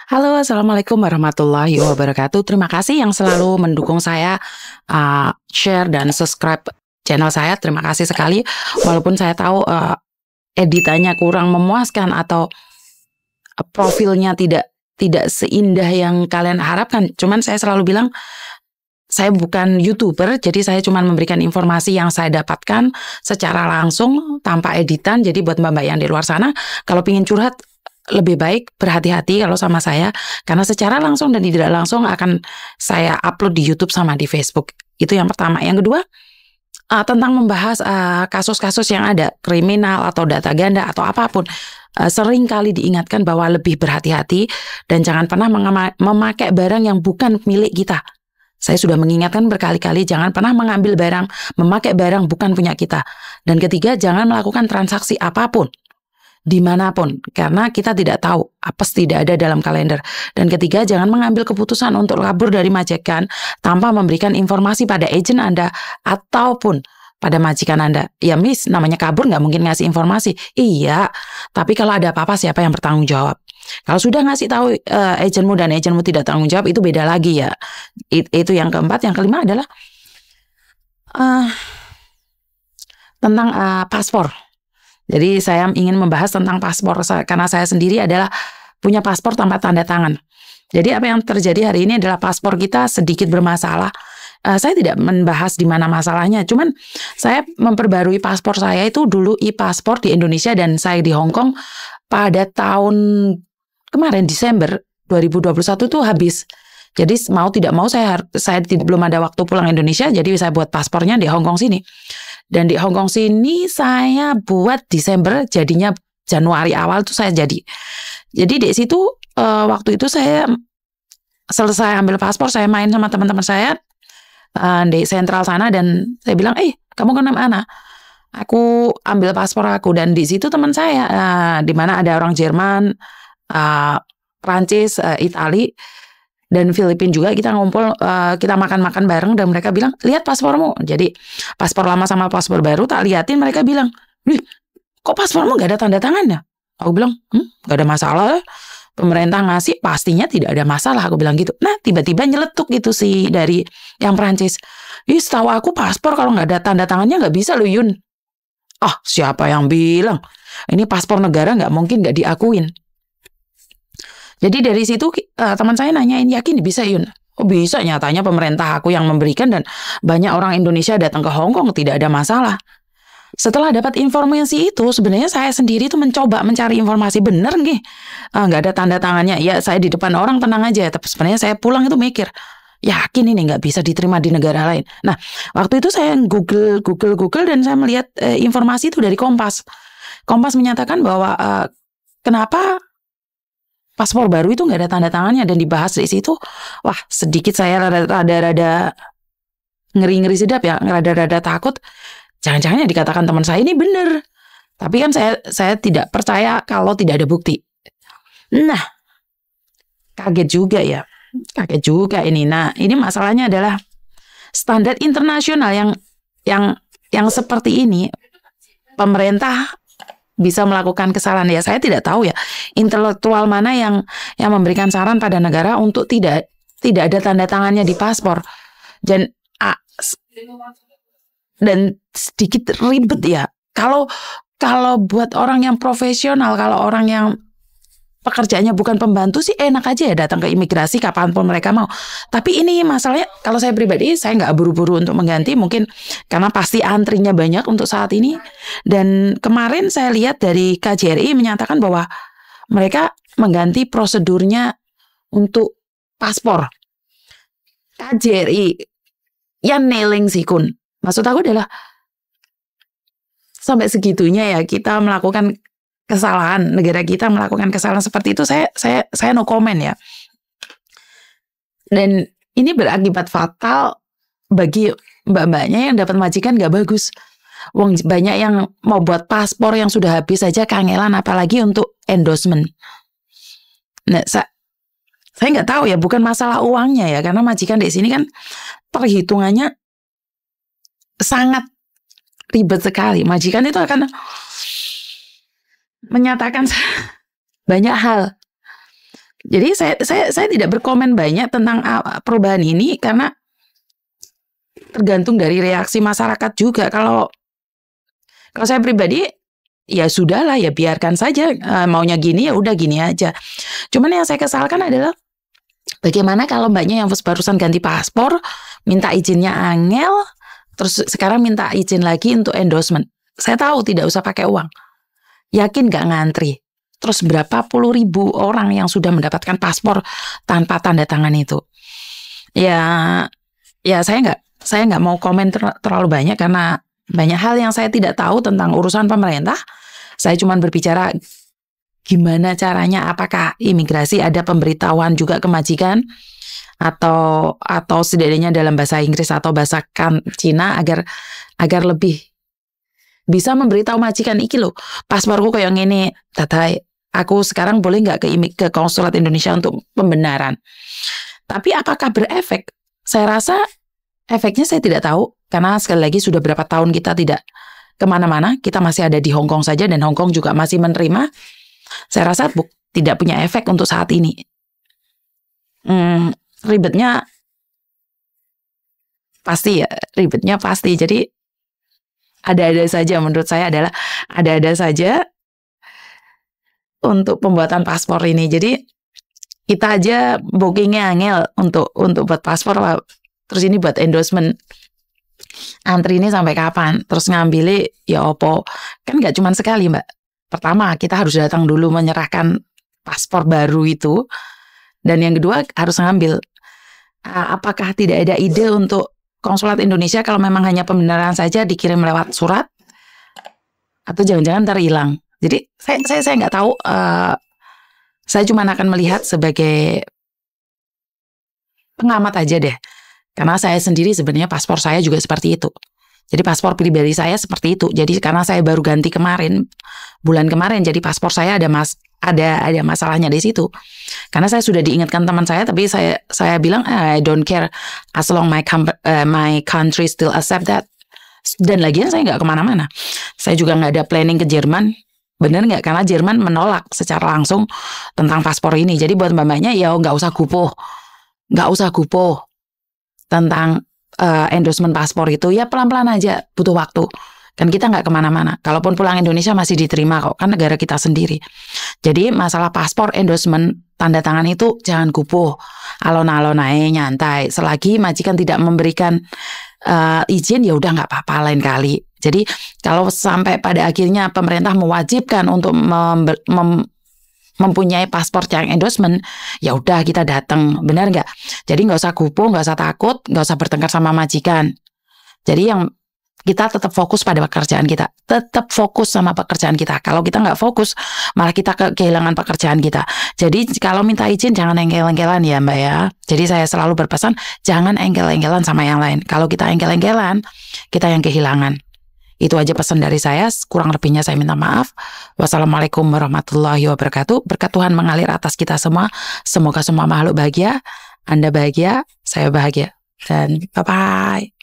Halo, assalamualaikum warahmatullahi wabarakatuh. Terima kasih yang selalu mendukung saya, share dan subscribe channel saya. Terima kasih sekali. Walaupun saya tahu editannya kurang memuaskan atau profilnya tidak seindah yang kalian harapkan. Cuman saya selalu bilang saya bukan YouTuber, jadi saya cuma memberikan informasi yang saya dapatkan secara langsung tanpa editan. Jadi buat mbak-mbak yang di luar sana, kalau ingin curhat lebih baik berhati-hati kalau sama saya, karena secara langsung dan tidak langsung akan saya upload di YouTube sama di Facebook. Itu yang pertama. Yang kedua, tentang membahas kasus-kasus yang ada, kriminal atau data ganda atau apapun, sering kali diingatkan bahwa lebih berhati-hati dan jangan pernah memakai barang yang bukan milik kita. Saya sudah mengingatkan berkali-kali, jangan pernah mengambil barang, memakai barang bukan punya kita. Dan ketiga, jangan melakukan transaksi apapun dimanapun, karena kita tidak tahu apa tidak ada dalam kalender. Dan ketiga, jangan mengambil keputusan untuk kabur dari majikan tanpa memberikan informasi pada agen Anda ataupun pada majikan Anda. Ya Miss, namanya kabur nggak mungkin ngasih informasi. Iya, tapi kalau ada apa-apa siapa yang bertanggung jawab? Kalau sudah ngasih tahu agenmu dan agenmu tidak tanggung jawab, itu beda lagi ya. Itu yang keempat. Yang kelima adalah tentang paspor. Jadi saya ingin membahas tentang paspor karena saya sendiri adalah punya paspor tanpa tanda tangan. Jadi apa yang terjadi hari ini adalah paspor kita sedikit bermasalah. Saya tidak membahas di mana masalahnya, cuman saya memperbarui paspor saya itu dulu e-paspor di Indonesia dan saya di Hong Kong pada tahun kemarin Desember 2021 tuh habis. Jadi mau tidak mau saya belum ada waktu pulang Indonesia, jadi saya buat paspornya di Hong Kong sini. Dan di Hong Kong sini saya buat Desember, jadinya Januari awal tuh saya jadi. Jadi di situ waktu itu saya selesai ambil paspor, saya main sama teman-teman saya di sentral sana dan saya bilang, kamu ke mana? Aku ambil paspor aku, dan di situ teman saya di mana ada orang Jerman, Prancis, Itali, dan Filipina juga. Kita ngumpul, kita makan-makan bareng dan mereka bilang, lihat paspormu. Jadi paspor lama sama paspor baru tak liatin, mereka bilang, wih, kok paspormu gak ada tanda tangannya? Aku bilang, gak ada masalah, pemerintah ngasih pastinya tidak ada masalah, aku bilang gitu. Nah tiba-tiba nyeletuk gitu sih dari yang Prancis, setahu aku paspor kalau gak ada tanda tangannya gak bisa loh Yun. Siapa yang bilang? Ini paspor negara gak mungkin gak diakuin. Jadi dari situ teman saya nanyain, yakin bisa Yun? Oh bisa, nyatanya pemerintah aku yang memberikan dan banyak orang Indonesia datang ke Hong Kong, tidak ada masalah. Setelah dapat informasi itu, sebenarnya saya sendiri tuh mencoba mencari informasi bener nih. Nggak ada tanda tangannya. Ya saya di depan orang tenang aja, tapi sebenarnya saya pulang itu mikir, yakin ini nggak bisa diterima di negara lain. Nah waktu itu saya Google dan saya melihat informasi itu dari Kompas. Kompas menyatakan bahwa kenapa paspor baru itu nggak ada tanda tangannya, dan dibahas di situ. Wah, sedikit saya rada-rada ngeri-ngeri sedap ya, rada-rada takut. Jangan-jangan yang dikatakan teman saya ini benar. Tapi kan saya tidak percaya kalau tidak ada bukti. Nah, kaget juga ya. Kaget juga ini. Nah, ini masalahnya adalah standar internasional yang seperti ini, pemerintah bisa melakukan kesalahan. Ya saya tidak tahu ya intelektual mana yang memberikan saran pada negara untuk tidak ada tanda tangannya di paspor, dan sedikit ribet ya kalau buat orang yang profesional. Kalau orang yang pekerjaannya bukan pembantu sih enak aja ya datang ke imigrasi kapanpun mereka mau. Tapi ini masalahnya, kalau saya pribadi saya nggak buru-buru untuk mengganti, mungkin karena pasti antrinya banyak untuk saat ini. Dan kemarin saya lihat dari KJRI menyatakan bahwa mereka mengganti prosedurnya untuk paspor. KJRI yang nailing sih Kun. Maksud aku adalah sampai segitunya ya kita melakukan kesalahan, negara kita melakukan kesalahan seperti itu. Saya no comment ya. Dan ini berakibat fatal bagi mbak-mbaknya yang dapat majikan gak bagus. Wong banyak yang mau buat paspor yang sudah habis saja kangelan, apalagi untuk endorsement. Nah, saya nggak tahu ya, bukan masalah uangnya ya, karena majikan di sini kan perhitungannya sangat ribet sekali. Majikan itu akan menyatakan banyak hal. Jadi saya tidak berkomen banyak tentang perubahan ini karena tergantung dari reaksi masyarakat juga. Kalau saya pribadi ya sudahlah, ya biarkan saja, maunya gini ya udah gini aja. Cuman yang saya kesalkan adalah bagaimana kalau mbaknya yang barusan ganti paspor minta izinnya angel, terus sekarang minta izin lagi untuk endorsement. Saya tahu tidak usah pakai uang. Yakin gak ngantri? Terus berapa puluh ribu orang yang sudah mendapatkan paspor tanpa tanda tangan itu? Ya saya nggak mau komen terlalu banyak karena banyak hal yang saya tidak tahu tentang urusan pemerintah. Saya cuma berbicara gimana caranya, apakah imigrasi ada pemberitahuan juga ke majikan atau setidaknya dalam bahasa Inggris atau bahasa Cina agar lebih bisa memberitahu majikan, iki loh pasporku kayak gini, tatai, aku sekarang boleh nggak ke konsulat Indonesia untuk pembenaran. Tapi apakah berefek? Saya rasa efeknya saya tidak tahu, karena sekali lagi sudah berapa tahun kita tidak kemana-mana, kita masih ada di Hong Kong saja, dan Hong Kong juga masih menerima. Saya rasa tidak punya efek untuk saat ini. Ribetnya pasti ya, jadi ada-ada saja, menurut saya adalah ada-ada saja untuk pembuatan paspor ini. Jadi kita aja bookingnya angel untuk buat paspor, terus ini buat endorsement, antri ini sampai kapan? Terus ngambilnya ya opo? Kan nggak cuma sekali, Mbak. Pertama kita harus datang dulu menyerahkan paspor baru itu, dan yang kedua harus ngambil. Apakah tidak ada ide untuk konsulat Indonesia kalau memang hanya pembenaran saja dikirim lewat surat, atau jangan-jangan terhilang? Jadi saya nggak tahu. Saya cuma akan melihat sebagai pengamat aja deh, karena saya sendiri sebenarnya paspor saya juga seperti itu. Jadi paspor pribadi saya seperti itu. Jadi karena saya baru ganti bulan kemarin, jadi paspor saya ada masalahnya di situ. Karena saya sudah diingatkan teman saya, tapi saya bilang I don't care as long my country still accept that. Dan lagian saya nggak kemana-mana. Saya juga nggak ada planning ke Jerman. Bener nggak? Karena Jerman menolak secara langsung tentang paspor ini. Jadi buat mbak-mbaknya ya nggak usah gupoh tentang endorsement paspor itu. Ya pelan-pelan aja, butuh waktu. Kan kita nggak kemana-mana. Kalaupun pulang Indonesia masih diterima kok, kan negara kita sendiri. Jadi masalah paspor, endorsement, tanda tangan itu jangan gupoh, alon-alon aja, nyantai. Selagi majikan tidak memberikan izin, ya udah nggak apa-apa, lain kali. Jadi kalau sampai pada akhirnya pemerintah mewajibkan untuk mempunyai paspor yang endorsement, ya udah kita datang, benar nggak? Jadi nggak usah gupoh, nggak usah takut, nggak usah bertengkar sama majikan. Jadi yang kita tetap fokus pada pekerjaan kita, tetap fokus sama pekerjaan kita. Kalau kita nggak fokus, malah kita kehilangan pekerjaan kita. Jadi kalau minta izin jangan engkel-engkelan ya Mbak ya. Jadi saya selalu berpesan jangan engkel-engkelan sama yang lain. Kalau kita engkel-engkelan, kita yang kehilangan. Itu aja pesan dari saya, kurang lebihnya saya minta maaf. Wassalamualaikum warahmatullahi wabarakatuh. Berkat Tuhan mengalir atas kita semua. Semoga semua makhluk bahagia, Anda bahagia, saya bahagia. Dan bye-bye.